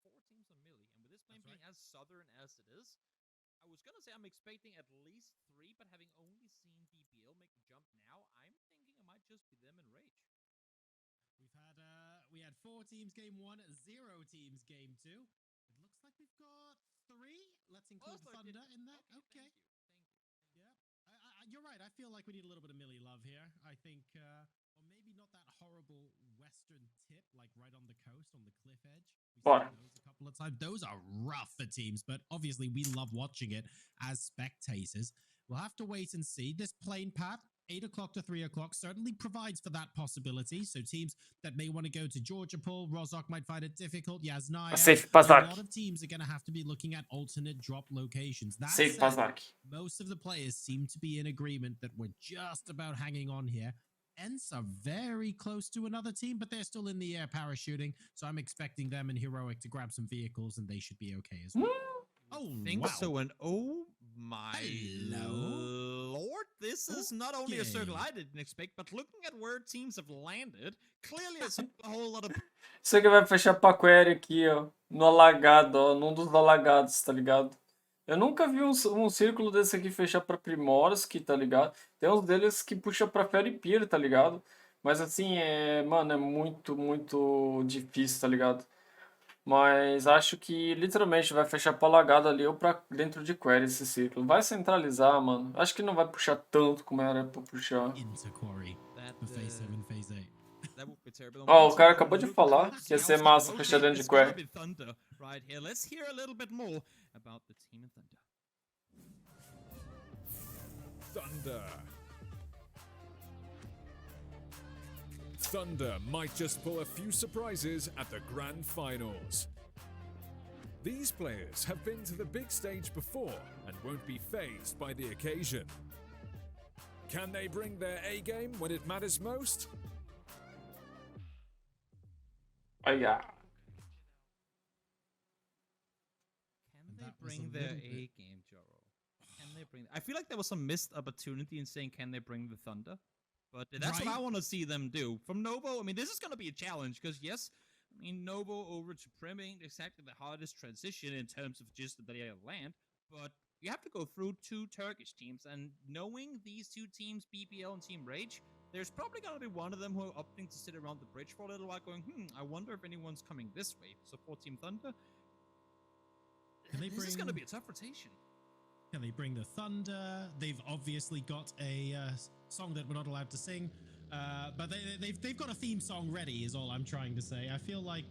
4 teams on Millie, and with this plane being as southern as it is, I was gonna say I'm expecting at least 3, but having only seen DPL make the jump now, I'm thinking it might just be them in Rage. We had 4 teams game 1, 0 teams game 2. It looks like we've got 3. Let's include Thunder in that. Okay. Thank you. Yeah. You're right. I feel like we need a little bit of Millie love here. I think, or maybe not that horrible western tip, like right on the coast, on the cliff edge. We've seen those a couple of times. Those are rough for teams, but obviously we love watching it as spectators. We'll have to wait and see. This plane path, 8 o'clock to 3 o'clock, certainly provides for that possibility. So teams that may want to go to Georgia Pool, Rozok might find it difficult. Yasnaya, a lot of teams are going to have to be looking at alternate drop locations. That said, most of the players seem to be in agreement that we're just about hanging on here. Ents are very close to another team, but they're still in the air parachuting. So I'm expecting them and Heroic to grab some vehicles, and they should be okay as well. Oh, think so, and oh my lord, this is not only a circle I didn't expect, but looking at where teams have landed, clearly it's a whole lot of... Isso aqui vai fechar pra query aqui, ó, no alagado, ó, num dos alagados, tá ligado? Eu nunca vi um círculo desse aqui fechar pra Primorsky, tá ligado? Tem uns deles que puxa pra Fairy Pier, tá ligado? Mas assim, mano, é muito, muito difícil, tá ligado? Mas acho que literalmente vai fechar pra alagado ali ou pra dentro de query esse círculo. Vai centralizar, mano. Acho que não vai puxar tanto como era pra puxar. Ó, o cara acabou de falar que ia ser massa fechar dentro de query. Thunder might just pull a few surprises at the grand finals. These players have been to the big stage before and won't be fazed by the occasion. Can they bring their A game when it matters most? Can they bring their A game, Joro? Can they bring... I feel like there was some missed opportunity in saying, can they bring the Thunder? But that's what I want to see them do. From Novo, I mean, this is going to be a challenge, because yes, I mean, Novo over to Prim ain't exactly the hardest transition in terms of just the land, but you have to go through 2 Turkish teams, and knowing these 2 teams, BPL and Team Rage, there's probably going to be one of them who are opting to sit around the bridge for a little while going, I wonder if anyone's coming this way. So for Team Thunder, this is going to be a tough rotation. Can they bring the Thunder? They've obviously got a song that we're not allowed to sing, but they've got a theme song ready. Is all I'm trying to say. I feel like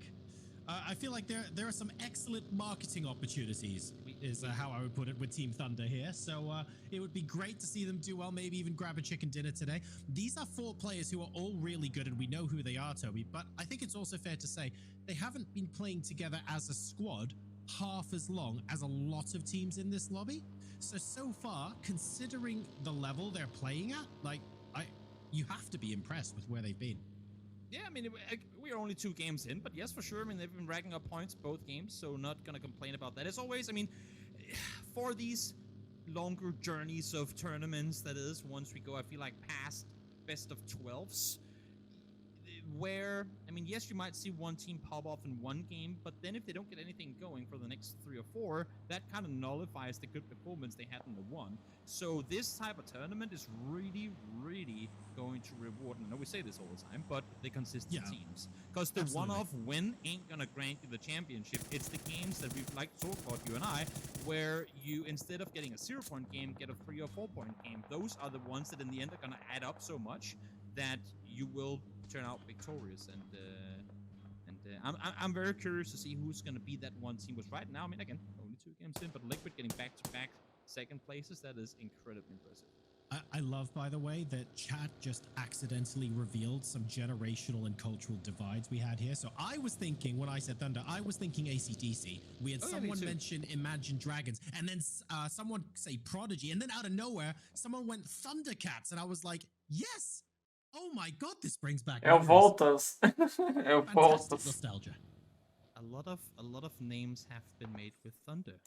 there are some excellent marketing opportunities. Is how I would put it with Team Thunder here. So it would be great to see them do well. Maybe even grab a chicken dinner today. These are 4 players who are all really good, and we know who they are, Toby. But I think it's also fair to say they haven't been playing together as a squad half as long as a lot of teams in this lobby. So far, considering the level they're playing at, like, you have to be impressed with where they've been. Yeah, I mean, we are only 2 games in, but yes, for sure. I mean, they've been racking up points both games, so not going to complain about that. As always, I mean, for these longer journeys of tournaments, that is, once we go, I feel like, past best of 12s, where, I mean, yes, you might see one team pop off in one game, but then if they don't get anything going for the next 3 or 4, that kind of nullifies the good performance they had in the one. So this type of tournament is really, really going to reward, and I know we say this all the time, but the consistent teams. Because the one-off win ain't gonna grant you the championship. It's the games that we've like to talk about, you and I, where you, instead of getting a 0-point game, get a 3 or 4-point game. Those are the ones that in the end are gonna add up so much that you will turn out victorious, and I'm very curious to see who's going to be that one team. Because right now, I mean, again, only 2 games in, but Liquid getting back-to-back second places, that is incredibly impressive. I love, by the way, that chat just accidentally revealed some generational and cultural divides we had here. So I was thinking, when I said Thunder, I was thinking AC/DC. We had someone mention Imagine Dragons, and then someone say Prodigy, and then out of nowhere, someone went Thundercats, and I was like, yes! Oh my god, this brings back Voltas. Voltas. Nostalgia. A lot of names have been made with Thunder.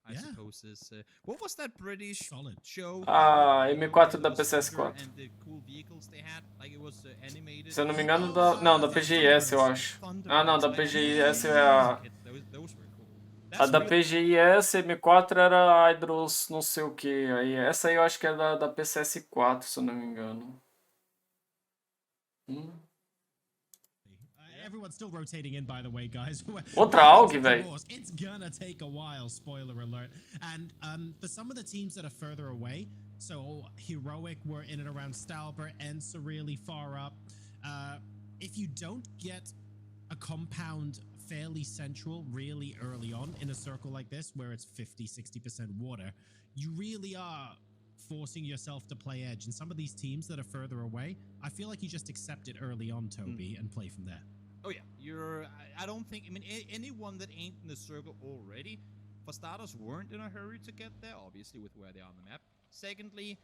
I suppose is what was that British show? M4 da PCS6. And the cool vehicles they had, like it was animated. Se eu não me engano, da PGS, eu acho. Ah, não, da PGS é a A da PGIS M4 era Hydros não sei o que. Aí, essa aí eu acho que é da PCS4, se eu não me engano. Everyone's still rotating in, by the way, guys. Outra AUG, velho. It's gonna take a while, spoiler alert. And for some of the teams that are further away, so Heroic were in and around Stalbert, Ensa really far up. If you don't get a compound fairly central really early on in a circle like this, where it's 50-60% water, you really are forcing yourself to play edge. And some of these teams that are further away, I feel like you just accept it early on, Toby, and play from there. Oh yeah, I don't think. I mean, anyone that ain't in the circle already, for starters, weren't in a hurry to get there. Obviously, with where they are on the map. Secondly,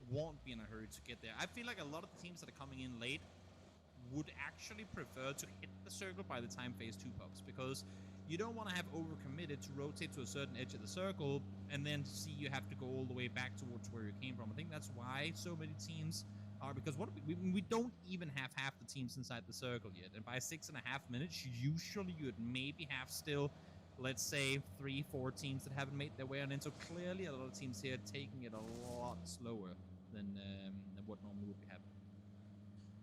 won't be in a hurry to get there. I feel like a lot of the teams that are coming in late would actually prefer to hit the circle by the time phase 2 pops, because you don't want to have overcommitted to rotate to a certain edge of the circle and then see you have to go all the way back towards where you came from. I think that's why so many teams are, because we don't even have half the teams inside the circle yet, and by 6.5 minutes usually you'd maybe have still, let's say, 3-4 teams that haven't made their way on in. So clearly a lot of teams here taking it a lot slower than what normally would be happening.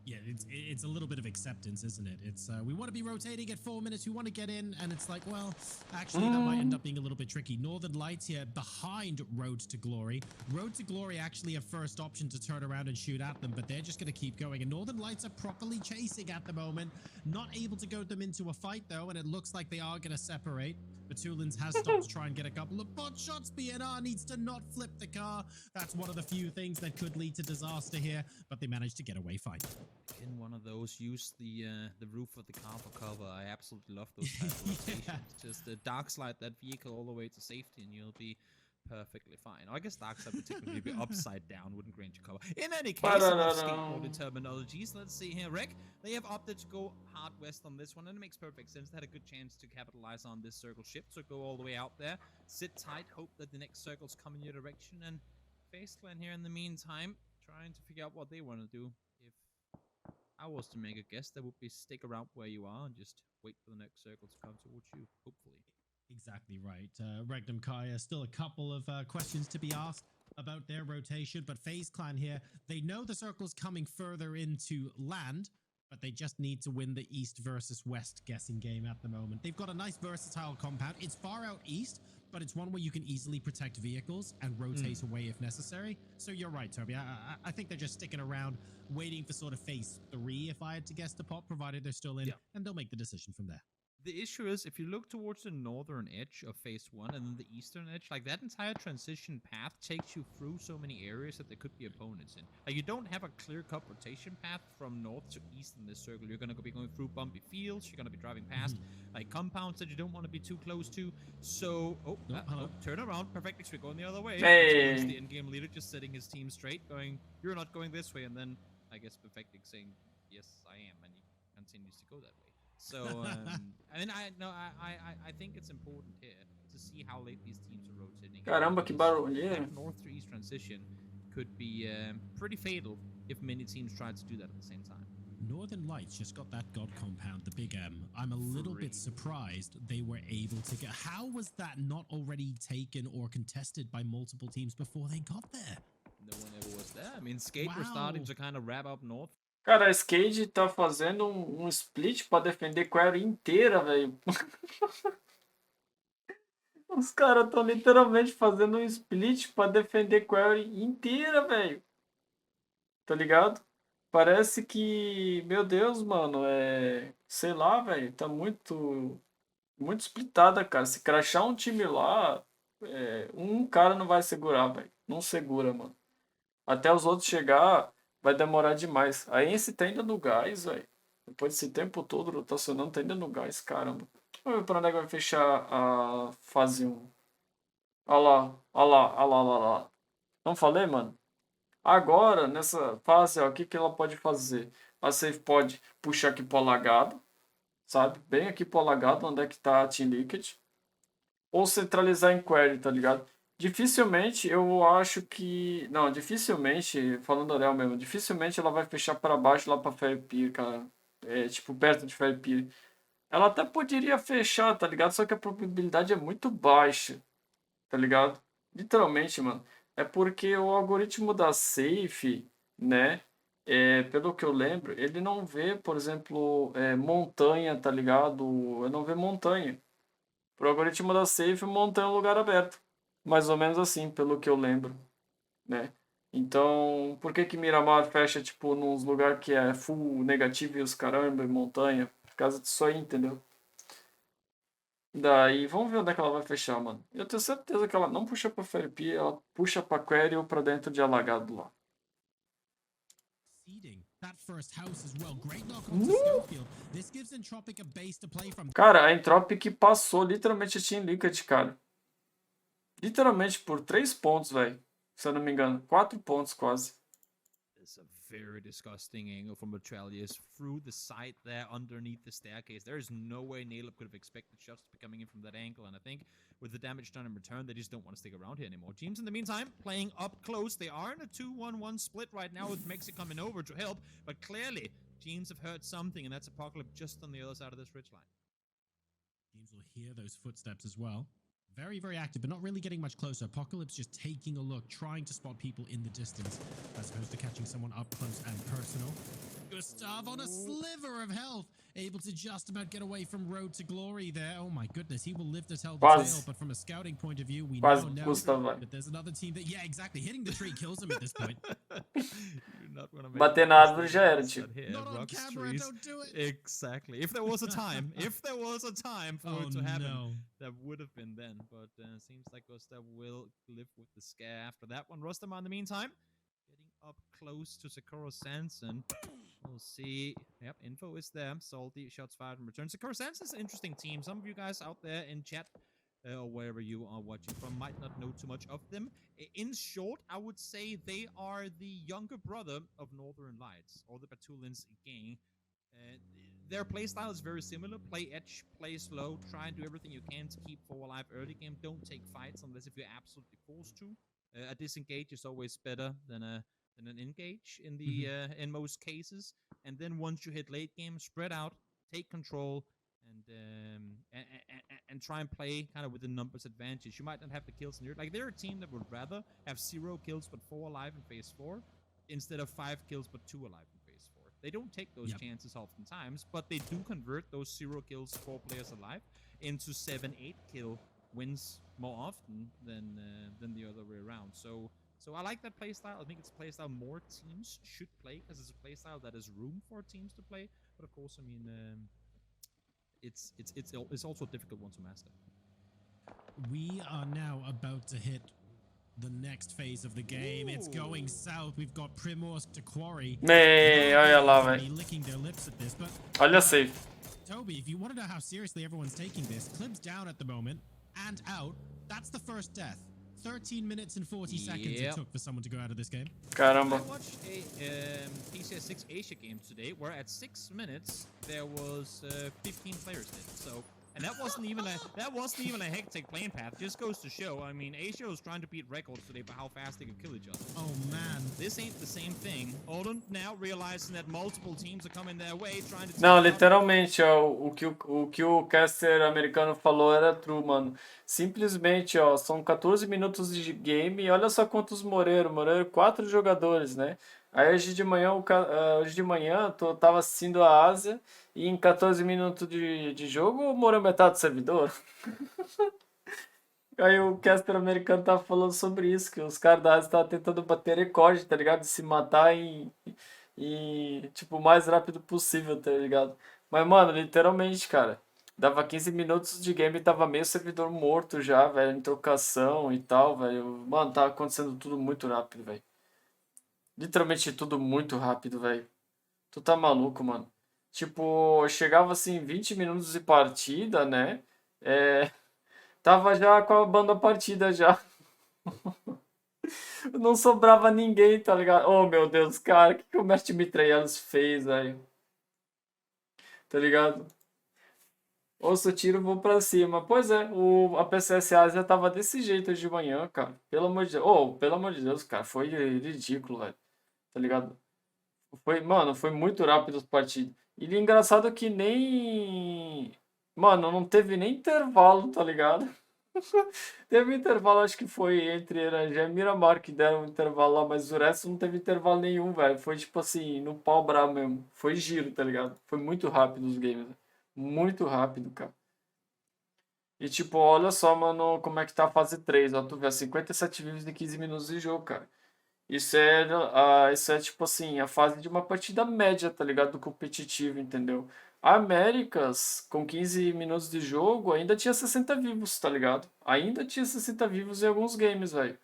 Yeah, it's a little bit of acceptance, isn't it? It's we want to be rotating at 4 minutes, we want to get in, and it's like, well, actually that might end up being a little bit tricky. Northern Lights here behind Road to Glory. Road to Glory actually have first option to turn around and shoot at them, but they're just going to keep going. And Northern Lights are properly chasing at the moment, not able to goad them into a fight though, and it looks like they are going to separate. Batulins has stopped to try and get a couple of bot shots. BNR needs to not flip the car. That's one of the few things that could lead to disaster here, but they managed to get away fine. In one of those, use the roof of the car for cover. I absolutely love those type of rotations. Just dark slide that vehicle all the way to safety, and you'll be perfectly fine. I guess dark slide particularly be upside down, wouldn't grant you cover. In any case, enough skateboarding terminologies. Let's see here, Rec. They have opted to go hard west on this one, and it makes perfect sense. They had a good chance to capitalize on this circle shift, so go all the way out there, sit tight, hope that the next circles come in your direction, and FaZe Clan here in the meantime, trying to figure out what they want to do. If I was to make a guess, that would be stick around where you are and just wait for the next circle to come towards you, hopefully. Exactly right. Regnum Kaya, still a couple of questions to be asked about their rotation, but FaZe Clan here, they know the circle's coming further into land, but they just need to win the east versus west guessing game at the moment. They've got a nice versatile compound. It's far out east, but it's one where you can easily protect vehicles and rotate away if necessary. So you're right, Toby. I think they're just sticking around, waiting for sort of phase 3, if I had to guess, to pop, provided they're still in, and they'll make the decision from there. The issue is, if you look towards the northern edge of phase 1 and then the eastern edge, like that entire transition path takes you through so many areas that there could be opponents in. Like, you don't have a clear-cut rotation path from north to east in this circle. You're going to be going through bumpy fields. You're going to be driving past like compounds that you don't want to be too close to. So, turn around. Perfect. We're going the other way. Hey. The in-game leader just setting his team straight, going, you're not going this way. And then, I guess, Perfecting saying, yes, I am. And he continues to go that way. So, I mean, I think it's important here to see how late these teams are rotating. Caramba, que barulho. That north to east transition could be pretty fatal if many teams try to do that at the same time. Northern Lights just got that god compound, the big M. I'm a little bit surprised they were able to get... How was that not already taken or contested by multiple teams before they got there? No one ever was there. I mean, Skate were starting to kind of wrap up north. Cara, a Skate tá fazendo split pra defender query inteira, velho. Os caras estão literalmente fazendo split pra defender query inteira, velho. Tá ligado? Parece que, meu Deus, mano, sei lá, velho, tá muito splitada, cara. Se crashar um time lá, um cara não vai segurar, velho. Não segura, mano. Até os outros chegar, vai demorar demais. A Ence tá ainda no gás, velho. Depois desse tempo todo rotacionando, tá ainda no gás, caramba. Vamos ver pra onde é que vai fechar a fase 1. Olha lá. Não falei, mano? Agora, nessa fase, ó, o que ela pode fazer? A Safe pode puxar aqui pro alagado, sabe? Bem aqui pro alagado, onde é que tá a Team Liquid. Ou centralizar em query, tá ligado? Dificilmente, eu acho que... Não, dificilmente, falando real mesmo, dificilmente ela vai fechar para baixo lá pra Fairpier, cara. Tipo, perto de Fairpier. ela até poderia fechar, tá ligado? Só que a probabilidade é muito baixa, tá ligado? Literalmente, mano. É porque o algoritmo da Safe, né? Pelo que eu lembro, ele não vê, por exemplo, montanha, tá ligado? Ele não vê montanha. Pro algoritmo da Safe, montanha é um lugar aberto. Mais ou menos assim, pelo que eu lembro, né? Então, por que que Miramar fecha, tipo, nos lugares que é full negativo e os caramba, e montanha? Por causa disso aí, entendeu? Daí, vamos ver onde é que ela vai fechar, mano. Eu tenho certeza que ela não puxa pra FRP, ela puxa pra Query ou pra dentro de alagado lá. Seeding that first house as well. Great knock onto Schofield. This gives Entropic a base to play from. Cara, a Entropic passou literalmente a Team Liquid, cara. Literalmente por 3 pontos, velho. Se eu não me engano. 4 pontos quase. It's a very disgusting angle from Betrayalius through the side there underneath the staircase. There is no way Naleb could have expected shots to be coming in from that angle, and I think with the damage done in return, they just don't want to stick around here anymore. Teams in the meantime playing up close. They are in a 2-1-1 split right now with Mexi coming over to help, but clearly teams have heard something, and that's Apocalypse just on the other side of this ridge line. Teams will hear those footsteps as well. Very, very active, but not really getting much closer. Apocalypse just taking a look, trying to spot people in the distance, as opposed to catching someone up close and personal. Gustav on a sliver of health, able to just about get away from Road to Glory there. Oh my goodness, he will live to tell the tale, but from a scouting point of view, we now know that there's another team that, yeah, exactly, hitting the tree kills him at this point. You're not gonna make Bater that na árvore mistake já era, like tio. that here. Not on Rocks, camera, trees. don't do it. Exactly. If there was a time, for it to happen, no. that would have been then. But seems like Gustav will live with the scare after that one. Rostamar, in the meantime, getting up close to Sakura Sanson. We'll see. Yep, info is there. Salty shots fired in return. Sakura Sanson is an interesting team. Some of you guys out there in chat or wherever you are watching from might not know too much of them. In short, I would say they are the younger brother of Northern Lights, or the Batulins gang. Their playstyle is very similar. Play edge, play slow, try and do everything you can to keep 4 alive early game. Don't take fights unless if you're absolutely forced to. A disengage is always better than an engage in the in most cases. And then once you hit late game, spread out, take control, and try and play kind of with the numbers advantage. You might not have the kills in your like. They're a team that would rather have 0 kills but 4 alive in phase 4 instead of 5 kills but 2 alive in phase 4. They don't take those chances oftentimes, but they do convert those 0 kills, 4 players alive into 7-8 kill wins more often than the other way around. So I like that playstyle. I think it's a playstyle more teams should play because it's a playstyle that has room for teams to play. But of course, I mean, it's also a difficult one to master. We are now about to hit the next phase of the game. It's going south. We've got Primorsk to Quarry. Olha lá, velho. Licking their lips at this, but Olha safe. Toby, if you want to know how seriously everyone's taking this, Clib's down at the moment and out. That's the first death. 13 minutes and 40 seconds it took for someone to go out of this game. Caramba. I watched a PCS6 Asia game today where at 6 minutes there was 15 players dead. So, and that wasn't even a hectic playing path. Just goes to show. I mean, Asia was trying to beat records today for how fast they could kill each other. Oh man, this ain't the same thing. Odin now realizing that multiple teams are coming their way, trying to. Não, literalmente, ó, o que o caster americano falou era true, mano. Simplesmente, ó, são 14 minutos de game e olha só quantos morreram. Morreram 4 jogadores, né? Aí hoje de manhã, eu tava assistindo a Ásia e em 14 minutos de jogo morreu metade do servidor. Aí o caster americano tava falando sobre isso, que os caras da Ásia estavam tentando bater recorde, tá ligado? De se matar tipo, o mais rápido possível, tá ligado? Mas, mano, literalmente, cara, dava 15 minutos de game e tava meio servidor morto já, velho, em trocação e tal, velho. Mano, tava acontecendo tudo muito rápido, velho. Literalmente tudo muito rápido, velho. Tu tá maluco, mano. Tipo, eu chegava assim, 20 minutos de partida, né? Tava já acabando a partida já. Não sobrava ninguém, tá ligado? Oh, meu Deus, cara, o que o Mestre Mitraelos fez, velho? Tá ligado? Ouço o tiro, vou pra cima. Pois é, a PCS6 já tava desse jeito hoje de manhã, cara. Pelo amor de Deus. Oh, pelo amor de Deus, cara. Foi ridículo, velho. Tá ligado? Mano, foi muito rápido a partida. E é engraçado que nem... Mano, não teve nem intervalo, tá ligado? Teve intervalo, acho que foi entre Irangé e Miramar que deram um intervalo lá, mas o resto não teve intervalo nenhum, velho. Foi tipo assim, no pau brabo mesmo. Foi giro, tá ligado? Foi muito rápido os games, velho. Muito rápido, cara. E tipo, olha só, mano, como é que tá a fase 3, ó. Tu vê, 57 vivos em 15 minutos de jogo, cara. Isso é tipo assim, a fase de uma partida média, tá ligado? Do competitivo, entendeu? A Américas, com 15 minutos de jogo, ainda tinha 60 vivos, tá ligado? Ainda tinha 60 vivos em alguns games, velho.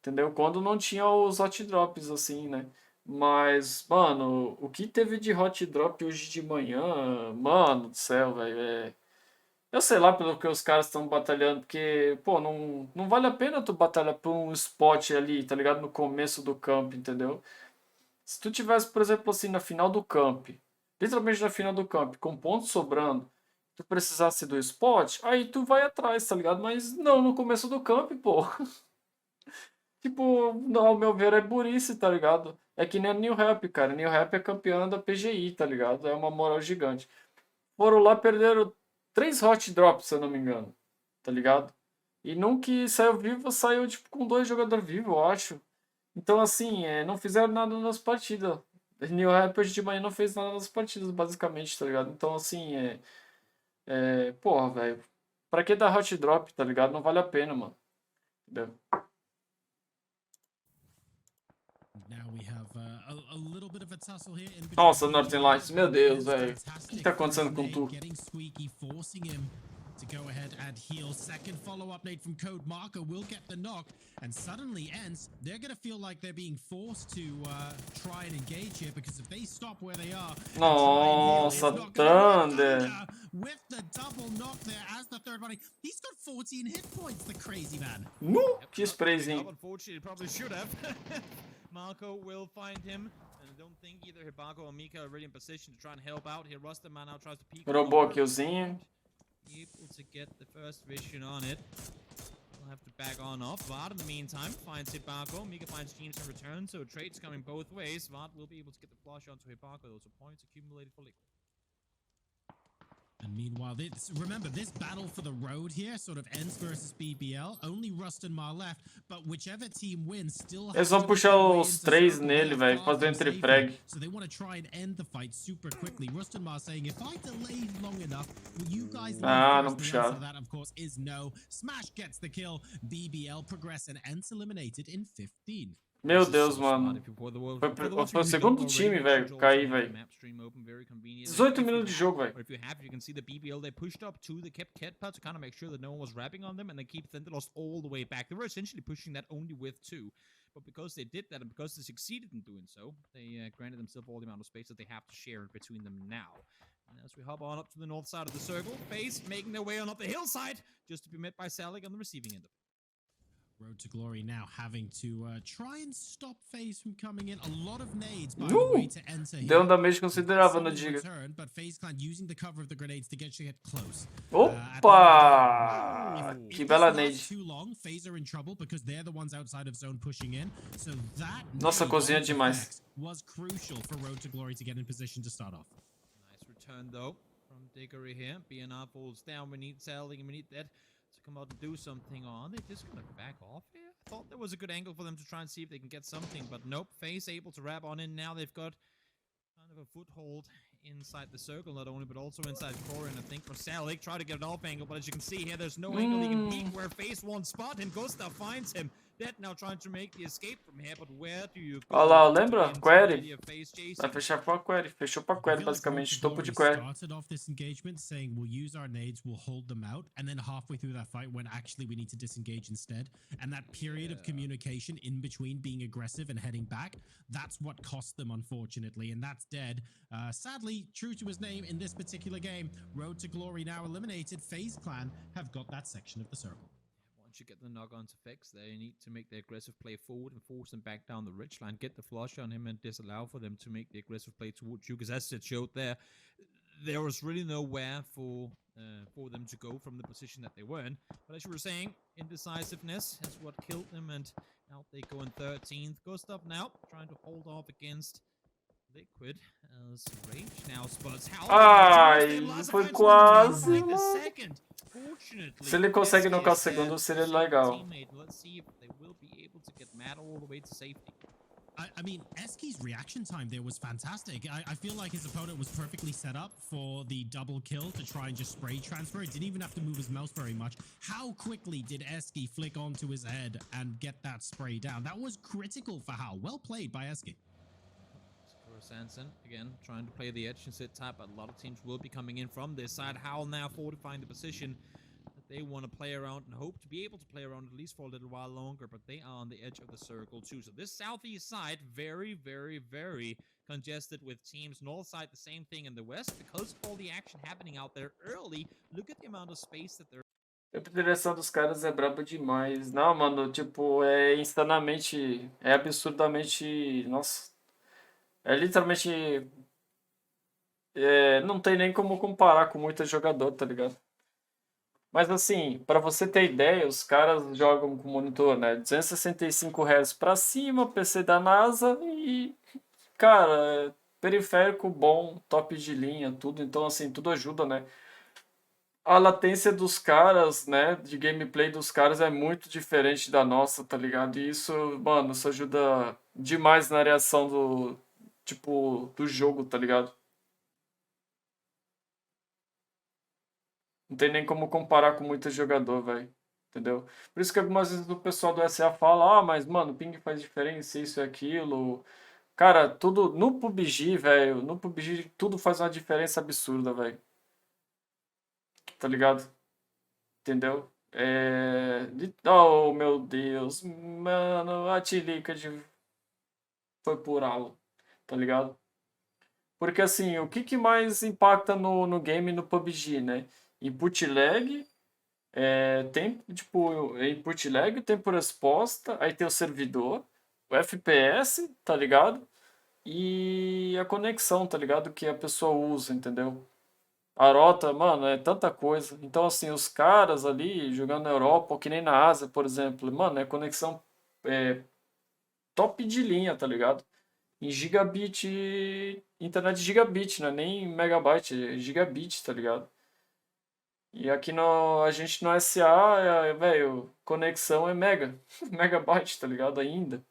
Entendeu? Quando não tinha os hot drops, assim, né? Mas, mano, o que teve de hot drop hoje de manhã, mano do céu, velho, eu sei lá pelo que os caras estão batalhando, porque, pô, não vale a pena tu batalhar por um spot ali, tá ligado? No começo do campo, entendeu? Se tu tivesse, por exemplo, assim, na final do camp, literalmente na final do camp, com pontos sobrando, tu precisasse do spot, aí tu vai atrás, tá ligado? Mas não, no começo do camp, pô. Tipo, não, ao meu ver é burrice, tá ligado? É que nem a New Rap, cara. New Rap é campeã da PGI, tá ligado? É uma moral gigante. Foram lá, perderam 3 hot drops, se eu não me engano, tá ligado? E num que saiu vivo, saiu tipo com 2 jogadores vivos, eu acho. Então, assim, não fizeram nada nas partidas. New Raptors de manhã não fez nada nas partidas, basicamente, tá ligado? Então, assim, porra, velho. Pra que dar hot drop, tá ligado? Não vale a pena, mano. Entendeu? Now we have a little bit of a tussle here in between Nossa, Northern BBL Lights, meu Deus, velho. O que fantastic tá acontecendo first com nade, tu? getting squeaky, forcing him to go ahead and heal. Second follow-up nade from Code Marker will get the knock, and suddenly ends. They're gonna feel like they're being forced to try and engage here, because if they stop where they are and try and heal, it's Nossa, not gonna work. Thunder. With the double knock there as the third running. He's got 14 hit points, the crazy man. Que sprayzinho. Unfortunately, it probably should have. Marco will find him. And I don't think either Hibago or Mika are really in position to try and help out here. Rustaman now tries to peek. Roubou a killzinho. Able to get the first vision on it. We'll have to back on off. Vard in the meantime finds Hibago. Mika finds James in return. So trade's coming both ways. Vard will be able to get the flush onto Hibago. Those are points accumulated for Liquid. And meanwhile, remember, this battle for the road here sort of ends versus BBL. Only Rust and Mar left, but whichever team wins still Eles vão puxar os 3 nele, velho. Fazer entre frag. So they want to try and end the fight super quickly. Rust and Mar saying, if I delay long enough, will you guys leave Ah, first? não The puxaram. answer to that, of course, is no. Smash gets the kill. BBL progress and ends eliminated in 15. Meu Deus, mano. Foi o segundo time, velho, cair, velho. 18 minutos de jogo, velho. Or if you have, you can see the BBL, they pushed up to the kept Ketpa to kind of make sure that no one was wrapping on them, and they keep Thunderlost all the way back. They were essentially pushing that only with 2. But because they did that, and because they succeeded in doing so, they granted themselves all the amount of space that they have to share between them now. And as we hop on up to the north side of the circle, FaZe making their way on up the hillside, just to be met by Salik on the receiving end of it. Road to Glory now having to try and stop FaZe from coming in. A lot of nades, by the way, to enter here. Deu um damage considerável no Diga. But FaZe Clan using the cover of the grenades to get close. Opa! Que bela nade. Too long, FaZe are in trouble because they're the ones outside of zone pushing in. So that Nossa, cozinha demais. was crucial for Road to Glory to get in position to start off. Nice return though from Diggory here. BNR falls down. We need Salik and we need that to come out and do something. Are they just gonna back off here? I thought there was a good angle for them to try and see if they can get something, but nope. FaZe able to wrap on in now. They've got kind of a foothold inside the circle, not only but also inside core, and I think for Salik try to get an off angle, but as you can see here, there's no angle he can peek where FaZe won't spot him. Gustav finds him. Dead now trying to make the escape from here, but where do you go? Olha lá, lembra? Query. Vai fechar pra Query. Fechou pra Query, basicamente. Topo de Query. Started off this engagement saying we'll use our nades, we'll hold them out, and then halfway through that fight when actually we need to disengage instead. And that period of communication in between being aggressive and heading back, that's what cost them, unfortunately, and that's dead. Sadly, true to his name in this particular game, Road to Glory now eliminated. FaZe Clan have got that section of the circle. Once you get the knock onto Fix, they need to make the aggressive play forward and force them back down the ridge line, get the flush on him and disallow for them to make the aggressive play towards you, because as it showed there was really nowhere for them to go from the position that they were in. But as you were saying, indecisiveness is what killed them, and out they go in 13th. Gustav now trying to hold off against Liquid as Rage now spots how Ai, foi quase, mano. Fortunately, Se ele consegue SK nocar o is dead. segundo, seria Saved the legal. teammate. Let's see if they will be able to get Matt all the way to safety. I mean, Eski's reaction time there was fantastic. I feel like his opponent was perfectly set up for the double kill to try and just spray transfer. It didn't even have to move his mouse very much. How quickly did Eski flick onto his head and get that spray down? That was critical for Hal. Well played by Eski. Sanson again trying to play the edge and sit tight, but a lot of teams will be coming in from this side. Howl now fortifying the position that they want to play around and hope to be able to play around at least for a little while longer, but they are on the edge of the circle too. So this southeast side, very, very, very congested with teams. North side, the same thing in the west because of all the action happening out there early. Look at the amount of space that they're. A direção dos caras é braba demais. Não, mano, tipo, é insanamente, é absurdamente, nossa, é literalmente, não tem nem como comparar com muito jogador, tá ligado? Mas assim, pra você ter ideia, os caras jogam com monitor, né, 265 Hz pra cima, PC da NASA e, cara, periférico bom, top de linha, tudo, então assim, tudo ajuda, né? A latência dos caras, né, de gameplay dos caras é muito diferente da nossa, tá ligado? E isso, mano, isso ajuda demais na reação do, tipo, do jogo, tá ligado? Não tem nem como comparar com muito jogador, velho. Entendeu? Por isso que algumas vezes o pessoal do SA fala, ah, mas, mano, ping faz diferença, isso e aquilo. Cara, tudo, no PUBG, velho, no PUBG tudo faz uma diferença absurda, velho. Tá ligado? Entendeu? Oh, meu Deus. Mano, a tilica foi por aula. Tá ligado? Porque assim, o que mais impacta no game no PUBG, né? Input lag, tempo, tipo, input lag, tempo resposta, aí tem o servidor, o FPS, tá ligado? E a conexão, tá ligado? Que a pessoa usa, entendeu? A rota, mano, é tanta coisa. Então, assim, os caras ali jogando na Europa, ou que nem na Ásia, por exemplo, mano, é conexão top de linha, tá ligado? Em gigabit, internet gigabit, não é nem megabyte, é gigabit, tá ligado? E aqui a gente no SA, velho, conexão é mega, megabyte, tá ligado? Ainda.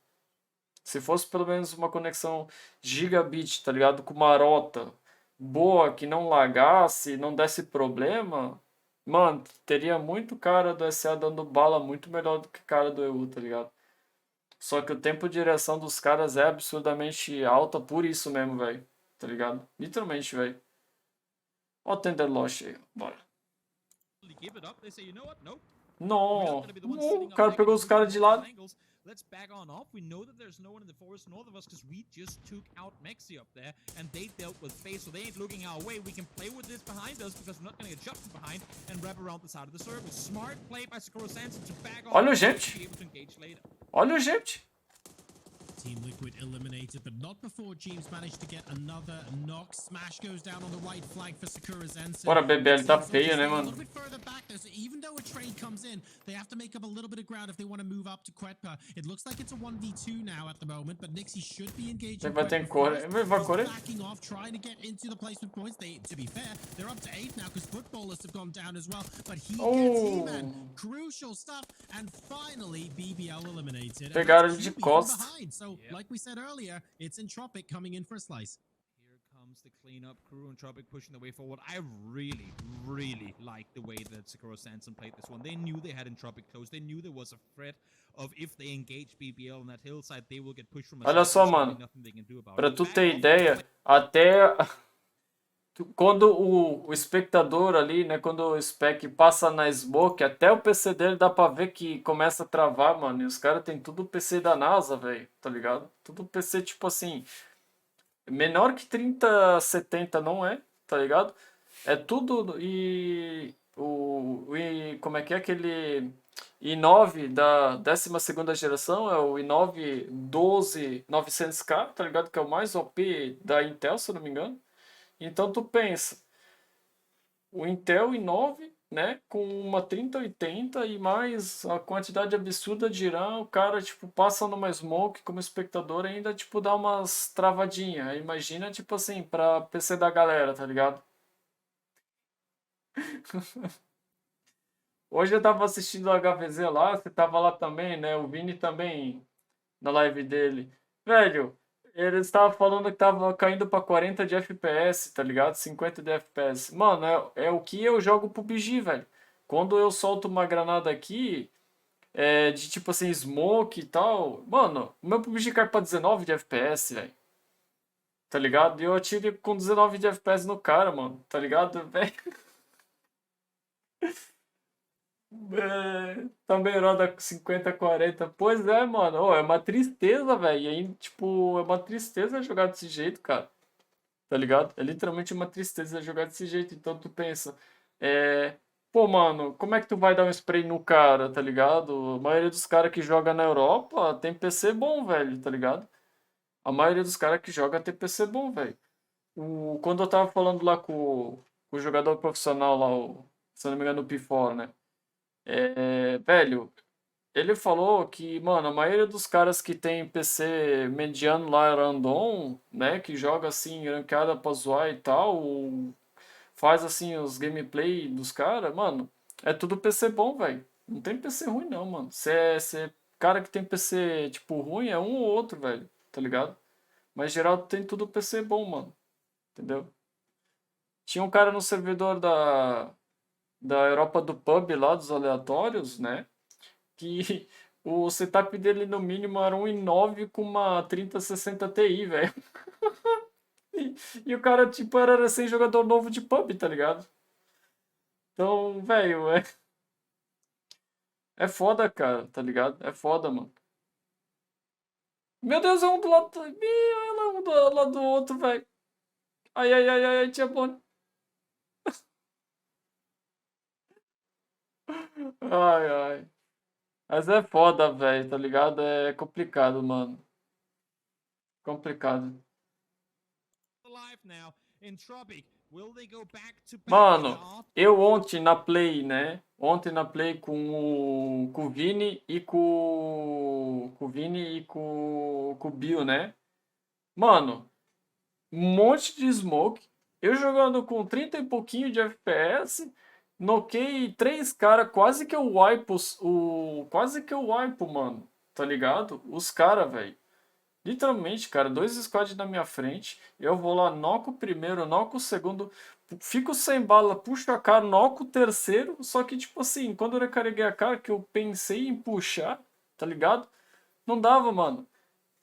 Se fosse pelo menos uma conexão gigabit, tá ligado? Com uma rota boa, que não lagasse, não desse problema, mano, teria muito cara do SA dando bala muito melhor do que cara do EU, tá ligado? Só que o tempo de direção dos caras é absurdamente alta por isso mesmo, velho. Tá ligado? Literalmente, velho. Ó o Tender Lost aí, bora. Não, o cara pegou os caras de lado. Let's back on off. We know that there's no one in the forest north of us because we just took out Mexi up there and they dealt with face, so they ain't looking our way. We can play with this behind us because we're not going to get shot from behind and wrap around the side of the circle. Smart play by Sakura Sanson to back off. Olha, gente. Olha, gente. Team Liquid eliminated, but not before James managed to get another knock. Smash goes down on the right flank for Sakura Zensen. Bora, bebê, ele tá feio, né, A mano? little bit further back though, so even though a trade comes in, they have to make up a little bit of ground if they want to move up to Quetpa. It looks like it's a 1v2 now at the moment, but Nixie should be engaging. Vai ter core. Vai core. Backing off, trying to get into the placement points. To be fair, they're up to 8 now because footballers have gone down as well. But he gets E-Man. Crucial stuff, and finally BBL eliminated. Pegaram de costas. So, like we said earlier, it's Entropic coming in for a slice. Here comes the cleanup crew and Entropic pushing the way forward. I really, really like the way that Sakura Sanson played this one. They knew they had Entropic close. They knew there was a threat of if they engage BBL on that hillside, they will get pushed from a Olha só, mano. Pra tu ter ideia, até quando o espectador ali, né, quando o spec passa na smoke, até o PC dele dá pra ver que começa a travar, mano. E os caras tem tudo PC da NASA, velho, tá ligado? Tudo PC, tipo assim, menor que 3070 não é, tá ligado? É tudo como é que é aquele i9 da 12ª geração, é o i9 12900K, tá ligado? Que é o mais OP da Intel, se eu não me engano. Então tu pensa, o Intel i9 né, com uma 3080 e mais a quantidade absurda de RAM, o cara, tipo, passa numa smoke como espectador e ainda, tipo, dá umas travadinhas. Imagina, tipo assim, pra PC da galera, tá ligado? Hoje eu tava assistindo o HVZ lá, você tava lá também, né? O Vini também, na live dele. Velho, ele estava falando que tava caindo pra 40 de FPS, tá ligado? 50 de FPS. Mano, é o que eu jogo pro PUBG, velho. Quando eu solto uma granada aqui, de tipo assim, smoke e tal. Mano, o meu PUBG cai pra 19 de FPS, velho. Tá ligado? E eu atiro com 19 de FPS no cara, mano. Tá ligado? Velho. Também roda 50, 40. Pois é, mano. Ô, é uma tristeza, velho. E aí, tipo, é uma tristeza jogar desse jeito, cara. Tá ligado? É literalmente uma tristeza jogar desse jeito. Então tu pensa, pô, mano, como é que tu vai dar um spray no cara, tá ligado? A maioria dos caras que joga na Europa tem PC bom, velho, tá ligado? A maioria dos caras que joga tem PC bom, velho. Quando eu tava falando lá com o jogador profissional lá, se eu não me engano, o P4, né? Velho, ele falou que, mano, a maioria dos caras que tem PC mediano lá, random, né, que joga assim, rankada pra zoar e tal, faz assim os gameplay dos caras, mano, é tudo PC bom, velho. Não tem PC ruim não, mano. Se é cara que tem PC, tipo, ruim, é um ou outro, velho, tá ligado? Mas geral tem tudo PC bom, mano, entendeu? Tinha um cara no servidor da Europa do pub lá, dos aleatórios, né? Que o setup dele no mínimo era um i9 com uma 3060 Ti, velho. E o cara, tipo, era recém-jogador novo de pub, tá ligado? Então, velho, é foda, cara, tá ligado? É foda, mano. Meu Deus, é um do lado do... Ih, um do lado do outro, velho. Ai, ai, ai, ai, ai, tia Bonnie. Ai, ai. Mas é foda, velho, tá ligado? É complicado, mano. Complicado. Alive now in Tropic. Will they go back to back in the Mano, art? eu ontem na Play, né? Ontem na Play com o Vini e com o Vini e com o Bill, né? Mano, um monte de smoke. Eu jogando com 30 e pouquinho de FPS, noquei três caras, quase que eu wipe quase que eu wipe, mano. Tá ligado? Os caras, velho. Literalmente, cara, dois squads na minha frente. Eu vou lá, noco o primeiro, noco o segundo, fico sem bala, puxo a cara, noco o terceiro. Só que, tipo assim, quando eu recarreguei a cara, que eu pensei em puxar, tá ligado? Não dava, mano.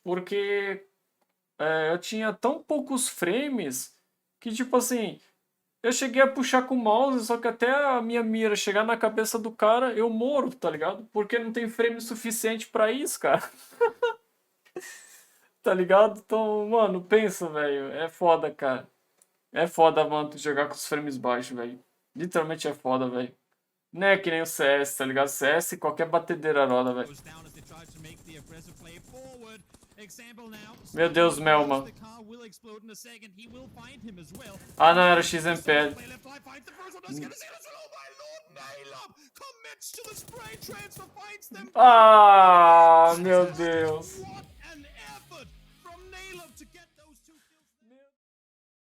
Porque eu tinha tão poucos frames que, tipo assim, eu cheguei a puxar com o mouse, só que até a minha mira chegar na cabeça do cara, eu morro, tá ligado? Porque não tem frame suficiente pra isso, cara. Tá ligado? Então, mano, pensa, velho. É foda, cara. É foda, mano, tu jogar com os frames baixos, velho. Literalmente é foda, velho. Não é que nem o CS, tá ligado? CS, qualquer batedeira roda, velho. Goes down as they try to make the aggressive play forward. Example now. Meu Deus, Melma. The car will explode in a second. He will find him as well. Ah, não, era XMPL. Play left, right, finds the first one. That's gonna see this. Oh my lord, nail up. Commits to the spray transfer, finds them. Ah, meu Deus. What an effort from Nail up to get